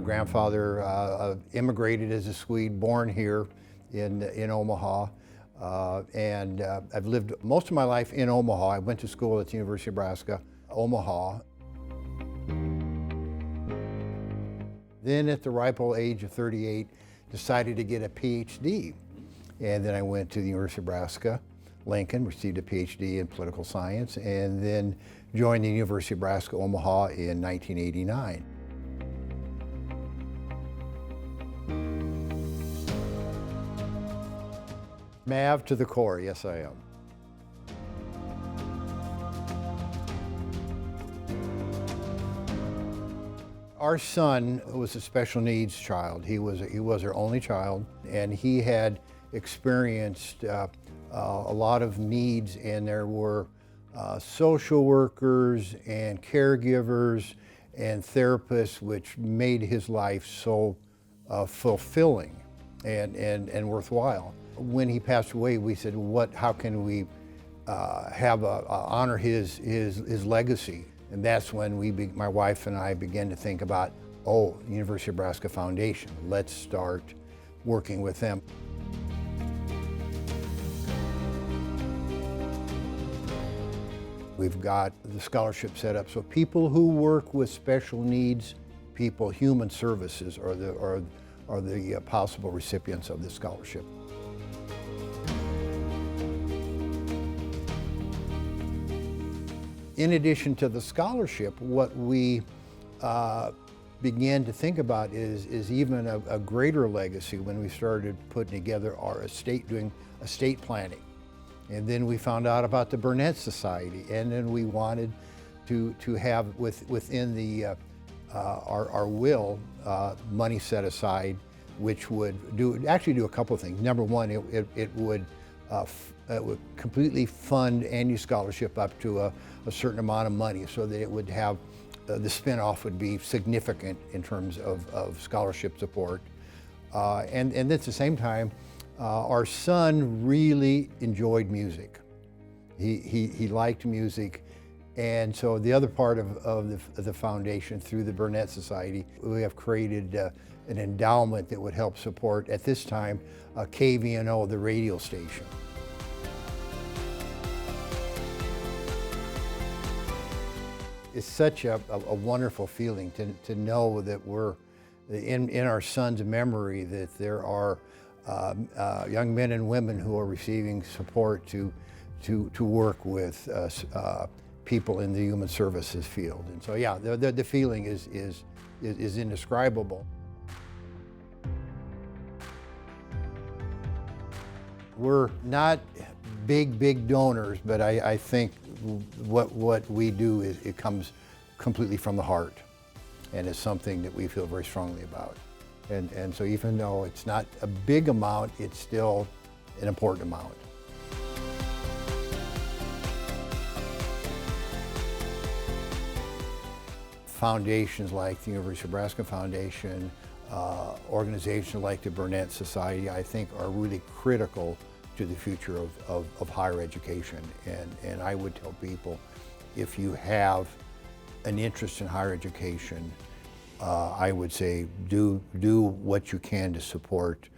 grandfather immigrated as a Swede, born here in Omaha. I've lived most of my life in Omaha. I went to school at the University of Nebraska, Omaha. Then at the ripe old age of 38, decided to get a PhD. And then I went to the University of Nebraska, Lincoln, received a PhD in political science, and then joined the University of Nebraska, Omaha in 1989. Mav to the core, yes I am. Our son was a special needs child. He was our only child, and he had experienced a lot of needs, and there were social workers and caregivers and therapists, which made his life so fulfilling and worthwhile. When he passed away, we said, how can we honor his legacy? And that's when my wife and I began to think about, University of Nebraska Foundation. Let's start working with them. We've got the scholarship set up so people who work with special needs people, human services are the possible recipients of this scholarship. In addition to the scholarship, what we began to think about is even a greater legacy when we started putting together our estate, doing estate planning. And then we found out about the Burnett Society, and then we wanted to have within the our will money set aside, which would actually do a couple of things. Number one, it would completely fund any scholarship up to a certain amount of money, so that it would have the spinoff would be significant in terms of scholarship support. And at the same time, our son really enjoyed music. He liked music, and so the other part of the foundation, through the Burnett Society, we have created an endowment that would help support, at this time, KVNO, the radio station. It's such a wonderful feeling to know that we're in our son's memory, that there are young men and women who are receiving support to work with people in the human services field. And so, yeah, the feeling is indescribable. We're not big donors, but I think what we do it comes completely from the heart, and it's something that we feel very strongly about. And so even though it's not a big amount, it's still an important amount. Foundations like the University of Nebraska Foundation, organizations like the Burnett Society, I think are really critical to the future of higher education. And I would tell people, if you have an interest in higher education, I would say do what you can to support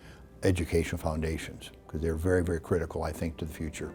education foundations, because they're very, very critical, I think, to the future.